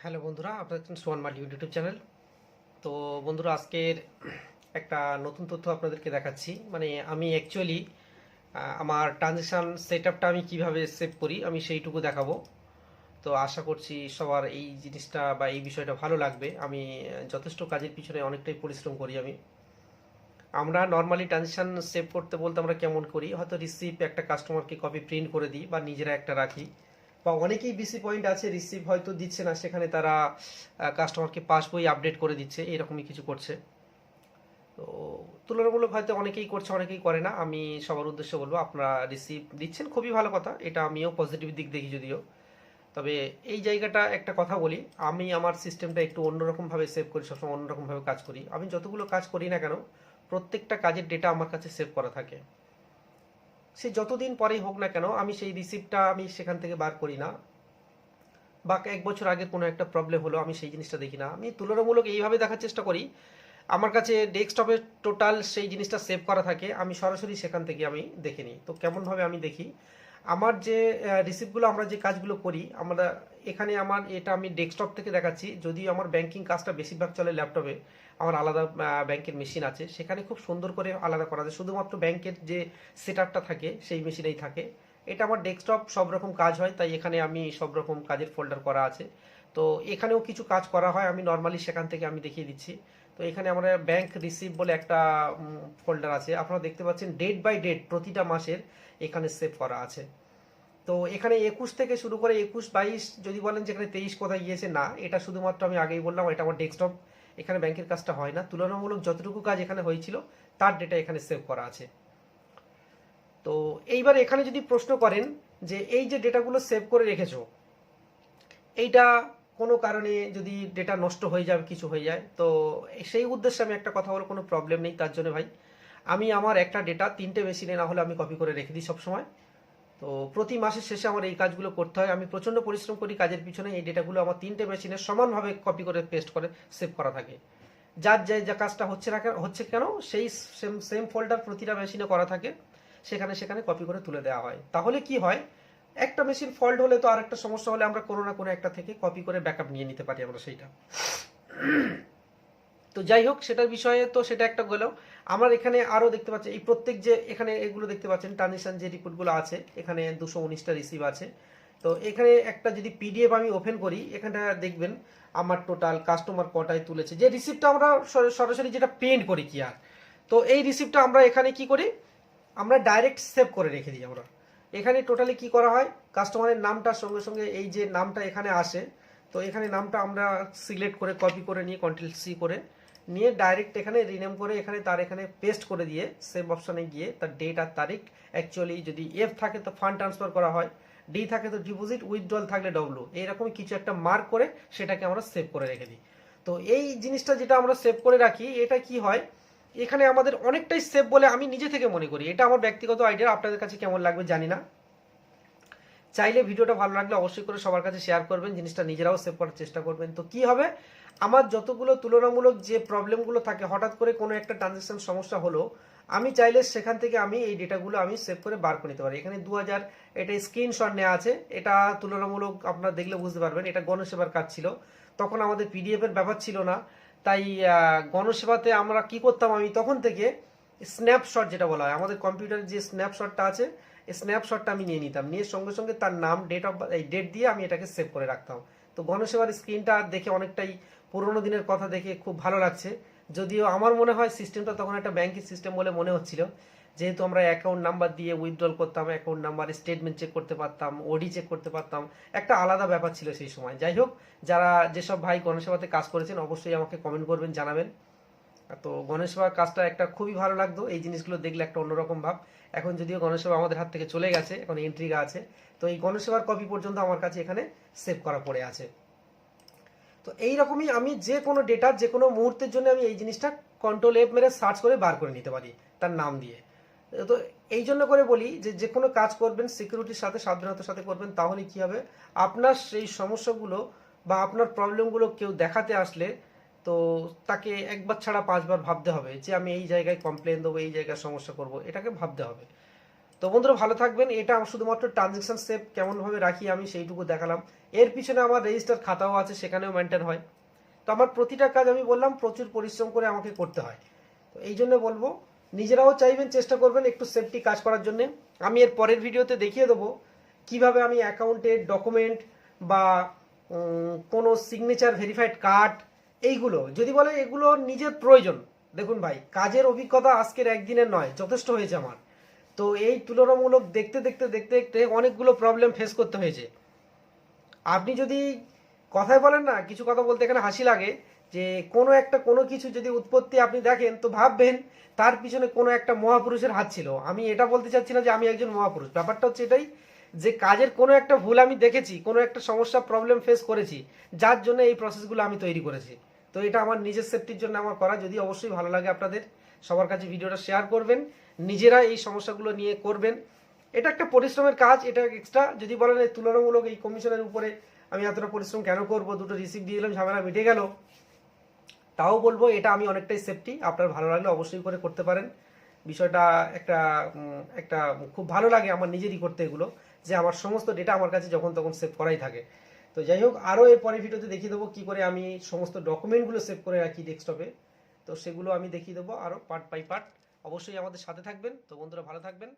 Hello বন্ধুরা, আপনারা দেখছেন সোয়ান মাল্টি ইউটিউব চ্যানেল। তো বন্ধুরা, আজকের একটা নতুন তথ্য আপনাদেরকে দেখাচ্ছি। মানে আমি অ্যাকচুয়ালি আমার ট্রানজ্যাকশান সেটআপটা আমি কিভাবে সেভ করি আমি সেইটুকু দেখাবো। তো আশা করছি সবার এই জিনিসটা বা এই বিষয়টা ভালো লাগবে। আমি যথেষ্ট কাজের পিছনে অনেকটাই পরিশ্রম করি আমি। আমরা নর্মালি ট্রানজ্যাকশান সেভ করতে বলতে আমরা কেমন করি, হয়তো রিসিপ্ট একটা কাস্টমারকে কপি প্রিন্ট করে দিই বা নিজেরা একটা রাখি, বা অনেকেই বিসি পয়েন্ট আছে রিসিভ হয়তো দিচ্ছে না, সেখানে তারা কাস্টমারকে পাসবই আপডেট করে দিচ্ছে, এরকমই কিছু করছে। তো তুলনামূলক হয়তো অনেকেই করছে, অনেকেই করে না। আমি সবার উদ্দেশ্যে বলবো, আপনারা রিসিভ দিচ্ছেন, খুবই ভালো কথা, এটা আমিও পজিটিভ দিক দেখি যদিও। তবে এই জায়গাটা একটা কথা বলি, আমি আমার সিস্টেমটা একটু অন্যরকমভাবে সেভ করি, সবসময় অন্যরকমভাবে কাজ করি। আমি যতগুলো কাজ করি না কেন, প্রত্যেকটা কাজের ডেটা আমার কাছে সেভ করা থাকে। সে যতদিন পরেই হোক না কেন, আমি সেই রিসিপ্টটা আমি সেখান থেকে বার করি না। বা এক বছর আগে কোনো একটা প্রবলেম হলো, আমি সেই জিনিসটা দেখি না। আমি তুলনামূলক এইভাবে দেখার চেষ্টা করি, আমার কাছে ডেস্কটপে টোটাল সেই জিনিসটা সেভ করা থাকে, আমি সরাসরি সেখান থেকে আমি দেখে নিই। তো কেমনভাবে আমি দেখি, আমার যে রিসিপ্টগুলো, আমরা যে কাজগুলো করি, আমরা এখানে আমার এটা আমি ডেস্কটপ থেকে দেখাচ্ছি। যদিও আমার ব্যাংকিং কাজটা বেশিরভাগ চলে ল্যাপটপে, আমার আলাদা ব্যাংকের মেশিন আছে, সেখানে খুব সুন্দর করে আলাদা করা যায়, শুধুমাত্র ব্যাংকের যে সেটআপটা থাকে সেই মেশিনেই থাকে। এটা আমার ডেস্কটপ, সব রকম কাজ হয়, তাই এখানে আমি সব রকম কাজের ফোল্ডার করা আছে। তো এখানেও কিছু কাজ করা হয়, আমি নর্মালি সেখান থেকে আমি দেখিয়ে দিচ্ছি। তো এখানে আমরা ব্যাংক রিসিভ বলে একটা ফোল্ডার আছে, আপনারা দেখতে পাচ্ছেন ডেট বাই ডেট প্রতিটা মাসের এখানে সেভ করা আছে। তো এখানে 21 থেকে শুরু করে 21, 22, যদি বলেন যে এখানে 23 কোথায় গিয়েছে, না, এটা শুধুমাত্র আমি আগেই বললাম, এটা আমার ডেস্কটপ, এখানে ব্যাংকের কাজটা হয় না। তুলনামূলক যতটুকু কাজ এখানে হয়েছিল তার ডেটা এখানে সেভ করা আছে। তো এইবার এখানে যদি প্রশ্ন করেন যে এই যে ডেটাগুলো সেভ করে রেখেছো, এইটা কোনো কারণে যদি ডেটা নষ্ট হয়ে যাবে, কিছু হয়ে যায়, তো সেই উদ্দেশ্যে আমি একটা কথা বলবো, কোনো প্রবলেম নেই তার জন্য ভাই। আমি আমার একটা ডেটা 3টে মেশিনে না হলে আমি কপি করে রেখে দিই সবসময়। তো প্রতি মাসের শেষে আমার এই কাজগুলো করতে হয়, আমি প্রচণ্ড পরিশ্রম করি কাজের পিছনে। এই ডেটাগুলো আমার 3টে মেশিনে সমানভাবে কপি করে পেস্ট করে সেভ করা থাকে। যার যা কাজটা হচ্ছে না হচ্ছে কেন, সেই সেম সেম ফোল্ডার প্রতিটা মেশিনে করা থাকে, সেখানে সেখানে কপি করে তুলে দেওয়া হয়। তাহলে কি হয়, একটা মেশিন ফল্ট হলে তো আরেকটা সমস্যা হলে আমরা কোনো না কোনো একটা থেকে কপি করে ব্যাকআপ নিয়ে নিতে পারি আমরা সেইটা। তো যাই হোক, সেটার বিষয়ে তো সেটা একটা গেল। আমার এখানে আরও দেখতে পাচ্ছি, এই প্রত্যেক যে এখানে এগুলো দেখতে পাচ্ছেন ট্রানজিশন যে রিপোর্টগুলো আছে, এখানে 219টা রিসিভ আছে। তো এখানে একটা যদি পিডিএফ আমি ওপেন করি, এখানটা দেখবেন আমার টোটাল কাস্টমার কটায় তুলেছে, যে রিসিপ্টটা আমরা সরাসরি যেটা পেন্ট করি কি আর। তো এই রিসিপ্টটা আমরা এখানে কি করি, আমরা ডাইরেক্ট সেভ করে রেখে দিই। আমরা এখানে টোটালি কি করা হয়, কাস্টমারের নামটার সঙ্গে সঙ্গে এই যে নামটা এখানে আসে, তো এখানে নামটা আমরা সিলেক্ট করে কপি করে নিয়ে কন্ট্রোল-সি করে নিয়ে ডাইরেক্ট এখানে রিনেম করে এখানে তার এখানে পেস্ট করে দিয়ে সেভ অপশানে গিয়ে তার ডেট আর তারিখ, অ্যাকচুয়ালি যদি এফ থাকে তো ফান্ড ট্রান্সফার করা হয়, ডি থাকে তো ডিপোজিট, উইথড্রল থাকলে ডব্লু, এইরকমই কিছু একটা মার্ক করে সেটাকে আমরা সেভ করে রেখে দিই। তো এই জিনিসটা যেটা আমরা সেভ করে রাখি, এটা কি হয়, এখানে আমাদের অনেকটাই সেভ বলে আমি নিজে থেকে মনে করি। এটা আমার ব্যক্তিগত আইডিয়া, আপনাদের কাছে কেমন লাগবে জানি না। চাইলে ভিডিওটা ভালো লাগলে অবশ্যই করে সবার কাছে শেয়ার করবেন, জিনিসটা নিজেরাও সেভ করার চেষ্টা করবেন। তো কি হবে, আমার যতগুলো তুলনামূলক যে প্রবলেমগুলো থাকে, হঠাৎ করে কোনো একটা ট্রানজ্যাকশন সমস্যা হলো, আমি চাইলে সেখান থেকে আমি এই ডেটাগুলো আমি সেভ করে বার করে নিতে পারি। এখানে 2000 এটা স্ক্রিনশট নেওয়া আছে, এটা তুলনামূলক আপনারা দেখলে বুঝতে পারবেন, এটা গণসেবার কাজ ছিল, তখন আমাদের পিডিএফ এর ব্যাপার ছিল না। তাই গণসেবাতে আমরা কি করতাম, আমি তখন থেকে স্ন্যাপশট যেটা বলা হয়, আমাদের কম্পিউটারের যে স্ন্যাপশটটা আছে, এই স্ন্যাপশটটা আমি নিয়ে নিতাম, নিয়ে সঙ্গে সঙ্গে তার নাম, ডেট দিয়ে আমি এটাকে সেভ করে রাখতাম। তো গণসেবার স্ক্রিনটা দেখে অনেকটাই পুরোনো দিনের কথা দেখে খুব ভালো লাগছে। যদিও আমার মনে হয় সিস্টেমটা তখন একটা ব্যাংকের সিস্টেম বলে মনে হচ্ছিল, যেহেতু আমরা অ্যাকাউন্ট নাম্বার দিয়ে উইথড্রল করতাম, অ্যাকাউন্ট নাম্বার, স্টেটমেন্ট চেক করতে পারতাম, ওডি চেক করতে পারতাম, একটা আলাদা ব্যাপার ছিল সেই সময়। যাই হোক, যারা যেসব ভাই গণসেবাতে কাজ করেছেন অবশ্যই আমাকে কমেন্ট করবেন, জানাবেন। তো গণেশসেবার কাজটা একটা খুবই ভালো লাগতো, এই জিনিসগুলো দেখলে একটা অন্যরকম ভাব। এখন যদিও গণেশসেবা আমাদের হাত থেকে চলে গেছে, এখন এন্ট্রিগা আছে, তো এই গণেশসেবার কপি পর্যন্ত আমার কাছে এখানে সেভ করা পড়ে আছে। তো এইরকমই আমি যে কোনো ডেটা যে কোনো মুহূর্তের জন্য আমি এই জিনিসটা কন্ট্রোল-F মেরে সার্চ করে বার করে নিতে পারি তার নাম দিয়ে। তো এই জন্য করে বলি যে যে কোনো কাজ করবেন সিকিউরিটির সাথে, সাবধানতার সাথে করবেন, তাহলে কি হবে, আপনার সেই সমস্যাগুলো বা আপনার প্রবলেমগুলো কেউ দেখাতে আসলে তো তাকে একবার ছাড়া 5বার ভাবতে হবে যে আমি এই জায়গায় কমপ্লেন দেবো, এই জায়গায় সমস্যা করব, এটাকে ভাবতে হবে। তো বন্ধুরা ভালো থাকবেন। এটা আমার শুধুমাত্র ট্রানজেকশন সেভ কেমনভাবে রাখি আমি সেইটুকু দেখালাম। এর পিছনে আমার রেজিস্টার খাতাও আছে, সেখানেও মেনটেন হয়। তো আমার প্রতিটা কাজ আমি বললাম প্রচুর পরিশ্রম করে আমাকে করতে হয়। তো এই জন্য বলবো নিজেরাও চাইবেন, চেষ্টা করবেন একটু সেফটি কাজ করার জন্য। আমি এর পরের ভিডিওতে দেখিয়ে দেবো কিভাবে আমি অ্যাকাউন্টের ডকুমেন্ট বা কোনো সিগনেচার ভেরিফাইড কার্ড, এইগুলো যদি বলে এগুলো নিজের প্রয়োজন। দেখুন ভাই, কাজের অভিজ্ঞতা আজকের একদিনের নয়, যথেষ্ট হয়েছে আমার। তো এই তুলনামূলক দেখতে দেখতে দেখতে দেখতে অনেকগুলো প্রবলেম ফেস করতে হয়েছে। আপনি যদি কথায় বলেন না, কিছু কথা বলতে এখানে হাসি লাগে, যে কোনো কিছু যদি উৎপত্তি আপনি দেখেন তো ভাববেন তার পিছনে কোনো একটা মহাপুরুষের হাত ছিল। আমি এটা বলতে চাচ্ছি না যে আমি একজন মহাপুরুষ, ব্যাপারটা হচ্ছে এটাই যে কাজের কোনো একটা ভুল আমি দেখেছি, কোনো একটা সমস্যা প্রবলেম ফেস করেছি, যার জন্য এই প্রসেসগুলো আমি তৈরি করেছি। তো এটা আমার নিজের সেফটির জন্য আমার করা। যদি অবশ্যই ভালো লাগে আপনাদের, সবার কাছে ভিডিওটা শেয়ার করবেন, নিজেরা এই সমস্যাগুলো নিয়ে করবেন। এটা একটা পরিশ্রমের কাজ, এটা এক্সট্রা। যদি বলেন এই তুলনামূলক এই কমিশনের উপরে আমি এতটা পরিশ্রম কেন করব, দুটো রিসিপ্ট দিয়ে দিলাম, ঝামেলা মিটে গেল, তাও বলবো এটা আমি অনেকটাই সেফটি। আপনার ভালো লাগলে অবশ্যই করে করতে পারেন। বিষয়টা একটা একটা খুব ভালো লাগে আমার নিজেরই করতে এগুলো, যে আমার সমস্ত ডেটা আমার কাছে যখন তখন সেভ করাই থাকে। তো যাই হোক, আরও এর পরের ভিডিওতে দেখিয়ে দেবো কী করে আমি সমস্ত ডকুমেন্টগুলো সেভ করে রাখি ডেস্কটপে। তো সেগুলো আমি দেখিয়ে দেবো আরও পার্ট বাই পার্ট। অবশ্যই আমাদের সাথে থাকবেন। তো বন্ধুরা ভালো থাকবেন।